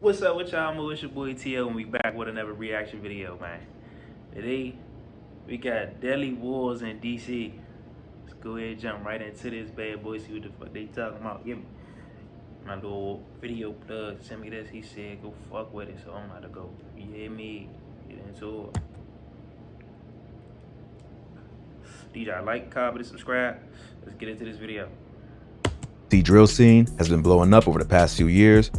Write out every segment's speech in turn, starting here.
What's up with y'all? It's your boy Te0, and we back with another reaction video, man. Today, we got deadly wars in DC. Let's go ahead and jump right into this bad boy, see what the fuck they talking about. Give me my little video plug, send me this. He said go fuck with it, so I'm about to go. You hear me? Get into it. Did y'all like, comment, and subscribe? Let's get into this video. The drill scene has been blowing up over the past few years.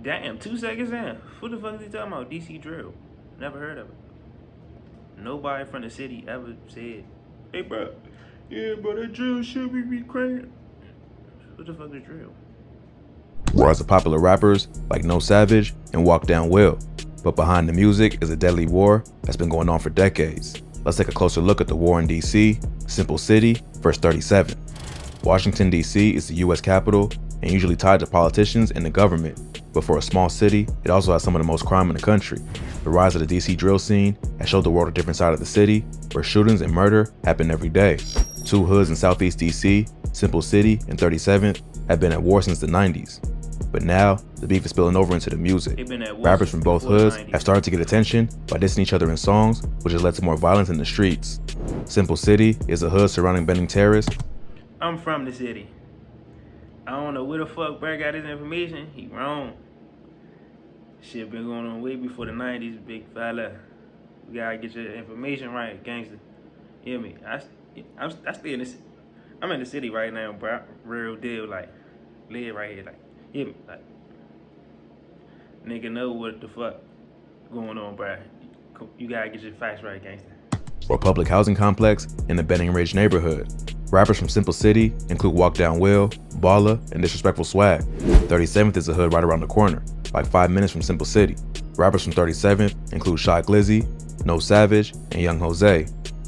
Damn, 2 seconds in. Who the fuck is he talking about? DC drill. Never heard of it. Nobody from the city ever said, hey bro, yeah bro, that drill shit we be crazy. What the fuck is drill? Rise of popular rappers like No Savage and Walk Down Will. But behind the music is a deadly war that's been going on for decades. Let's take a closer look at the war in DC, Simple City, verse 37. Washington, D.C. is the U.S. capital and usually tied to politicians and the government. But for a small city, it also has some of the most crime in the country. The rise of the DC drill scene has showed the world a different side of the city, where shootings and murder happen every day. Two hoods in Southeast DC, Simple City and 37th, have been at war since the 90s. But now, the beef is spilling over into the music. Rappers from both hoods have started to get attention by dissing each other in songs, which has led to more violence in the streets. Simple City is a hood surrounding Benning Terrace. I'm from the city. I don't know where the fuck Brad got his information. He wrong. Shit been going on way before the 90s, big fella. You gotta get your information right, gangster. You hear me? I stay in this. I'm in the city right now, bro. Real deal, like live right here, like hear me, like nigga know what the fuck going on, bro. You gotta get your facts right, gangster. Or public housing complex in the Benning Ridge neighborhood. Rappers from Simple City include Walk Down Will, Baller, and Disrespectful Swag. 37th is a hood right around the corner, like 5 minutes from Simple City. Rappers from 37th include Shy Glizzy, No Savage, and Young Jose.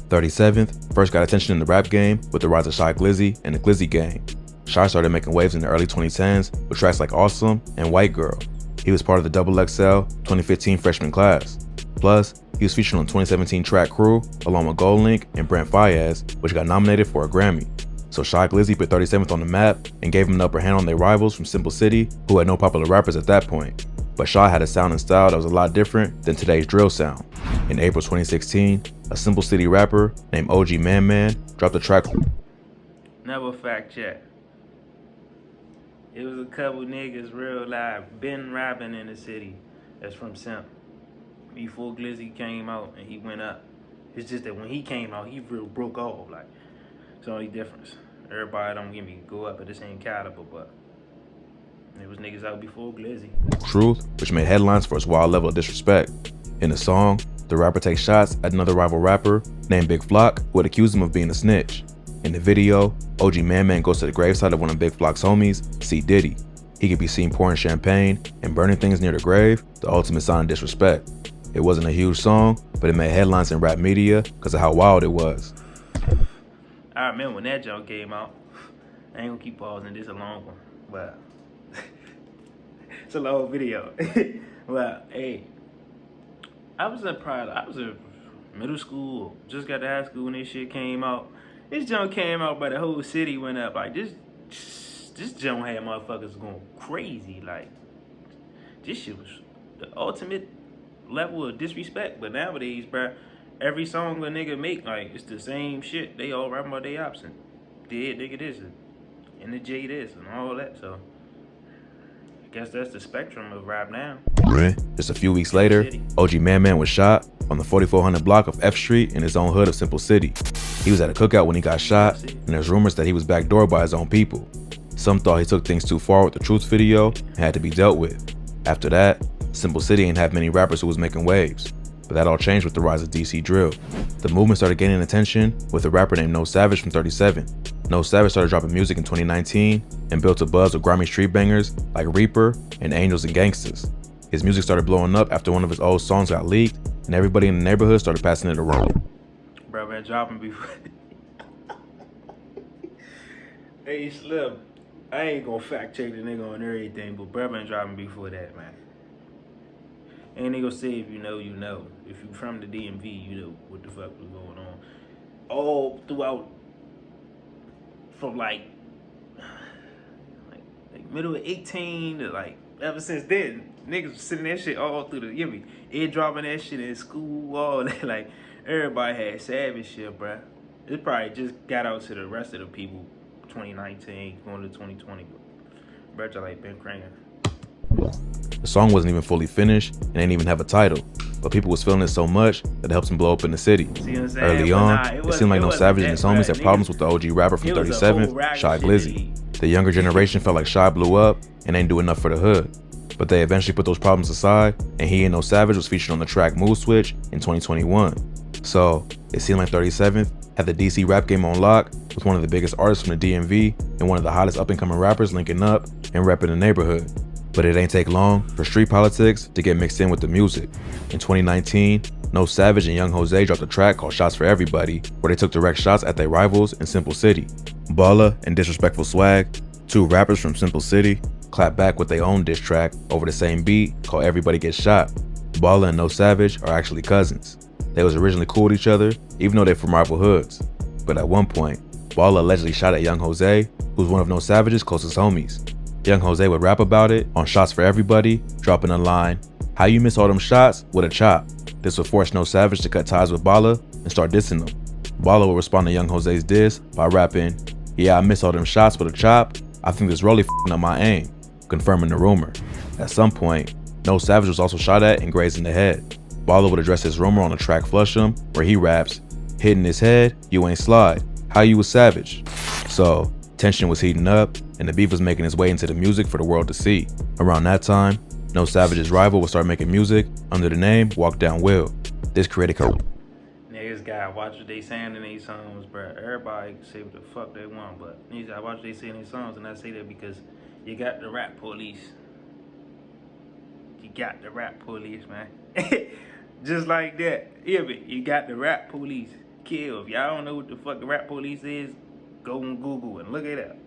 37th first got attention in the rap game with the rise of Shy Glizzy and the Glizzy Gang. Shy started making waves in the early 2010s with tracks like Awesome and White Girl. He was part of the XXL 2015 freshman class. Plus, he was featured on the 2017 track Crew along with GoldLink and Brent Faiyaz, which got nominated for a Grammy. So Shy Glizzy put 37th on the map and gave him an upper hand on their rivals from Simple City, who had no popular rappers at that point. But Shy had a sound and style that was a lot different than today's drill sound. In April 2016, a Simple City rapper named OG Man dropped a track. Never fact check. It was a couple niggas real live been rapping in the city that's from Simp. Before Glizzy came out and he went up. It's just that when he came out, he real broke off. Like, it's the only difference. Everybody don't give me go up at the same caliber, but there was niggas out before Glizzy. Truth, which made headlines for its wild level of disrespect. In the song, the rapper takes shots at another rival rapper named Big Flock, who had accused him of being a snitch. In the video, OG Man goes to the graveside of one of Big Flock's homies, C. Diddy. He could be seen pouring champagne and burning things near the grave, the ultimate sign of disrespect. It wasn't a huge song, but it made headlines in rap media because of how wild it was. I remember when that joke came out. I ain't gonna keep pausing, this a long one, but it's a long video. Well, hey, I was in middle school, just got to high school when this shit came out. This junk came out, but the whole city went up. Like this junk had motherfuckers going crazy. Like this shit was the ultimate level of disrespect. But nowadays, bro, every song a nigga make, like, it's the same shit. They all rapping about their ops and dead nigga this and the J this and all that. So I guess that's the spectrum of rap now. Just a few weeks later, OG Man was shot on the 4400 block of F Street in his own hood of Simple City. He was at a cookout when he got shot, and there's rumors that he was backdoored by his own people. Some thought he took things too far with the Truth video and had to be dealt with. After that, Simple City ain't have many rappers who was making waves, but that all changed with the rise of DC drill. The movement started gaining attention with a rapper named No Savage from 37. No Savage started dropping music in 2019 and built a buzz with grimy street bangers like Reaper and Angels and Gangsters. His music started blowing up after one of his old songs got leaked, and everybody in the neighborhood started passing it around. Bro, been dropping before. Hey, Slim, I ain't gonna fact check the nigga on everything, but bro been dropping before that, man. Ain't nigga say if you know, you know. If you from the DMV, you know what the fuck was going on. All throughout, from like middle of 18 to like ever since then. Niggas was sending that shit all through the, you know me, ear dropping that shit in school, all that. Like, everybody had savage shit, bruh. It probably just got out to the rest of the people 2019, going to 2020. But bruh, like been cranking. The song wasn't even fully finished and didn't even have a title, but people was feeling it so much that it helped him blow up in the city. See what I'm saying? Early But on, nah, it seemed like No Savage and his homies had problems with the OG rapper from it was a 37th, whole rap Shy shit Glizzy. The younger generation felt like Shy blew up and ain't do enough for the hood. But they eventually put those problems aside, and he and No Savage was featured on the track Mood Switch in 2021. So, it seemed like 37th had the DC rap game on lock with one of the biggest artists from the DMV and one of the hottest up-and-coming rappers linking up and repping the neighborhood. But it ain't take long for street politics to get mixed in with the music. In 2019, No Savage and Young Jose dropped a track called Shots for Everybody, where they took direct shots at their rivals in Simple City. Balla and Disrespectful Swag, two rappers from Simple City, clapped back with their own diss track over the same beat called Everybody Gets Shot. Balla and No Savage are actually cousins. They was originally cool with each other, even though they're from rival hoods. But at one point, Balla allegedly shot at Young Jose, who's one of No Savage's closest homies. Young Jose would rap about it on Shots for Everybody, dropping a line, "How you miss all them shots with a chop?" This would force No Savage to cut ties with Balla and start dissing him. Balla would respond to Young Jose's diss by rapping, "Yeah, I miss all them shots with a chop. I think this rollie f***ing up my aim," confirming the rumor. At some point, No Savage was also shot at and grazed in the head. Balla would address his rumor on the track Flush 'Em, where he raps, "Hitting his head, you ain't slide. How you a savage?" So, tension was heating up, and the beef was making its way into the music for the world to see. Around that time, No Savage's rival would start making music under the name Walk Down Will. This created Niggas gotta watch what they saying in these songs, bro. Everybody can say what the fuck they want, but niggas gotta watch what they say in these songs, and I say that because you got the rap police. You got the rap police, man. Just like that. Yeah, but you got the rap police. Kill. If y'all don't know what the fuck the rap police is, go on Google and look it up.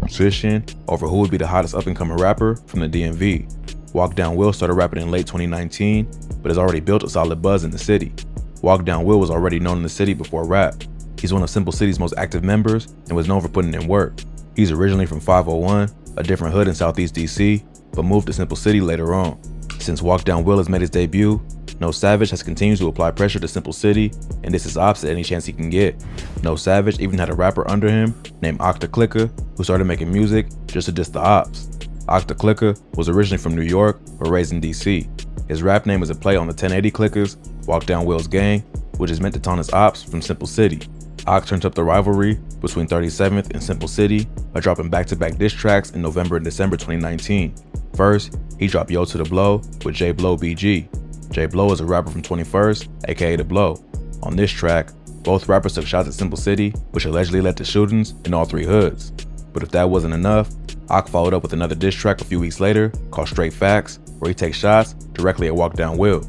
Position over who would be the hottest up-and-coming rapper from the DMV. Walk Down Will started rapping in late 2019, but has already built a solid buzz in the city. Walk Down Will was already known in the city before rap. He's one of Simple City's most active members and was known for putting in work. He's originally from 501, a different hood in Southeast DC, but moved to Simple City later on. Since Walk Down Will has made his debut, No Savage has continued to apply pressure to Simple City, and this is opposite any chance he can get. No Savage even had a rapper under him named Octa Clicker, who started making music just to diss the ops. Octa Clicker was originally from New York, but raised in DC. His rap name is a play on the 1080 Clickers, Walk Down Will's gang, which is meant to taunt his ops from Simple City. Ock turned up the rivalry between 37th and Simple City by dropping back-to-back diss tracks in November and December 2019. First, he dropped Yo to the Blow with J Blow BG. J Blow is a rapper from 21st, aka The Blow. On this track, both rappers took shots at Simple City, which allegedly led to shootings in all three hoods. But if that wasn't enough, Ock followed up with another diss track a few weeks later called Straight Facts, where he takes shots directly at Walk Down Will.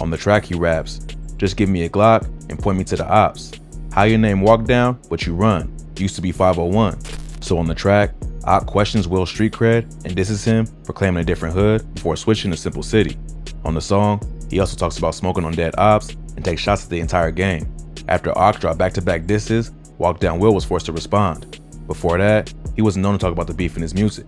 On the track he raps, "Just give me a Glock and point me to the ops. How your name Walk Down, but you run. Used to be 501. So on the track, Ock questions Will's street cred and disses him for claiming a different hood before switching to Simple City. On the song, he also talks about smoking on dead ops and takes shots at the entire gang. After Ock dropped back-to-back disses, Walk Down Will was forced to respond. Before that, he wasn't known to talk about the beef in his music.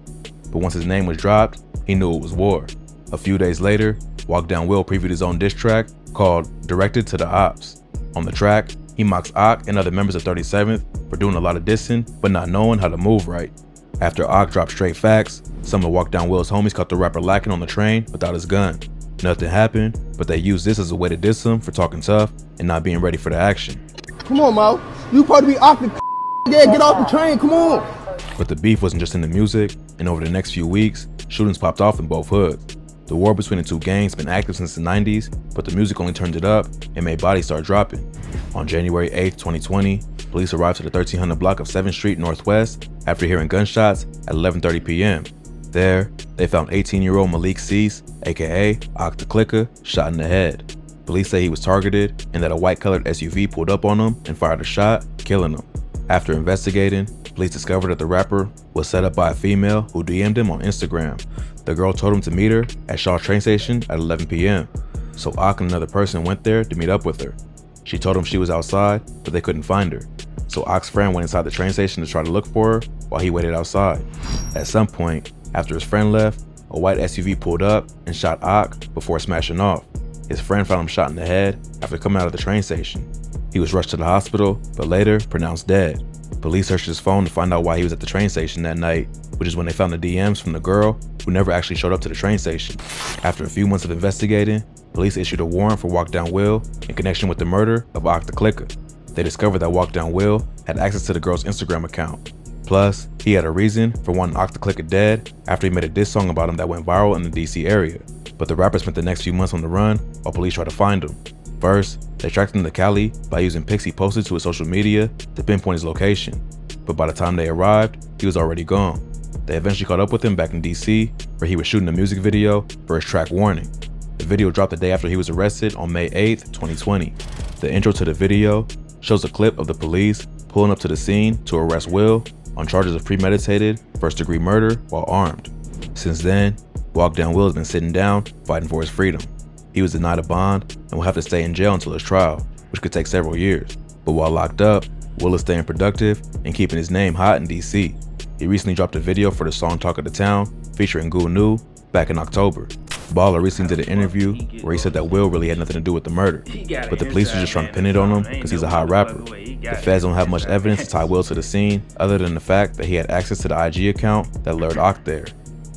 But once his name was dropped, he knew it was war. A few days later, Walk Down Will previewed his own diss track called Directed to the Ops. On the track, he mocks Ock and other members of 37th for doing a lot of dissing, but not knowing how to move right. After Ock dropped Straight Facts, some of Walk Down Will's homies caught the rapper lacking on the train without his gun. Nothing happened, but they used this as a way to diss him for talking tough and not being ready for the action. Come on, Mo. You supposed to be off the yeah, get off the train, come on. But the beef wasn't just in the music, and over the next few weeks, shootings popped off in both hoods. The war between the two gangs has been active since the 90s, but the music only turned it up and made bodies start dropping. On January 8, 2020, police arrived to the 1300 block of 7th Street Northwest after hearing gunshots at 11:30 p.m. There, they found 18-year-old Malik Cease, aka Ock the Clicker, shot in the head. Police say he was targeted and that a white-colored SUV pulled up on him and fired a shot, killing him. After investigating, police discovered that the rapper was set up by a female who DM'd him on Instagram. The girl told him to meet her at Shaw train station at 11 p.m. So Ock and another person went there to meet up with her. She told him she was outside, but they couldn't find her. So Ock's friend went inside the train station to try to look for her while he waited outside. At some point, after his friend left, a white SUV pulled up and shot Ak before smashing off. His friend found him shot in the head after coming out of the train station. He was rushed to the hospital, but later pronounced dead. Police searched his phone to find out why he was at the train station that night, which is when they found the DMs from the girl who never actually showed up to the train station. After a few months of investigating, police issued a warrant for Walk Down Will in connection with the murder of Ak the Clicker. They discovered that Walk Down Will had access to the girl's Instagram account. Plus, he had a reason for wanting Ak the Clicker dead after he made a diss song about him that went viral in the DC area. But the rapper spent the next few months on the run while police tried to find him. First, they tracked him to Cali by using pics he posted to his social media to pinpoint his location. But by the time they arrived, he was already gone. They eventually caught up with him back in DC, where he was shooting a music video for his track Warning. The video dropped the day after he was arrested on May 8th, 2020. The intro to the video shows a clip of the police pulling up to the scene to arrest Will on charges of premeditated first-degree murder while armed. Since then, Walk Down Will has been sitting down, fighting for his freedom. He was denied a bond and will have to stay in jail until his trial, which could take several years. But while locked up, Will is staying productive and keeping his name hot in DC. He recently dropped a video for the song Talk of the Town featuring Goo New back in October. Baller recently did an interview where he said that Will really had nothing to do with the murder, but the police were just trying to pin it on him because he's a hot rapper. The feds don't have much evidence to tie Will to the scene other than the fact that he had access to the IG account that lured Ak there.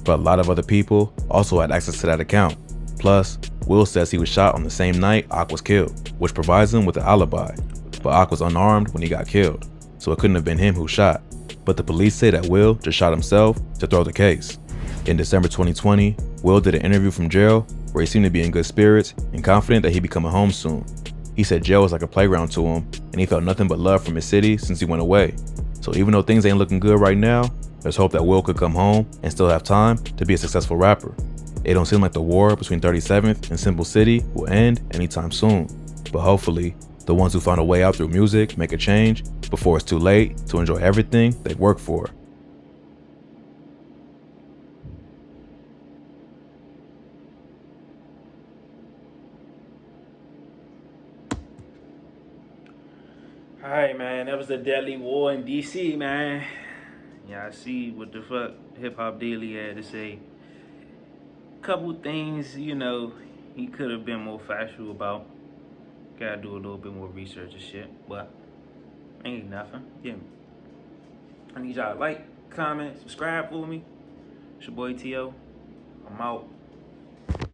But a lot of other people also had access to that account. Plus, Will says he was shot on the same night Ak was killed, which provides him with an alibi. But Ak was unarmed when he got killed, so it couldn't have been him who shot. But the police say that Will just shot himself to throw the case. In December 2020, Will did an interview from jail where he seemed to be in good spirits and confident that he'd be coming home soon. He said jail was like a playground to him and he felt nothing but love from his city since he went away. So even though things ain't looking good right now, there's hope that Will could come home and still have time to be a successful rapper. It don't seem like the war between 37th and Simple City will end anytime soon. But hopefully, the ones who found a way out through music make a change before it's too late to enjoy everything they've worked for. Alright, man, that was the deadly war in DC, man. Yeah, I see what the fuck Hip Hop Daily had to say. Couple things, you know, he could have been more factual about. Gotta do a little bit more research and shit, but ain't nothing. Yeah. I need y'all to like, comment, subscribe for me. It's your boy T0. I'm out.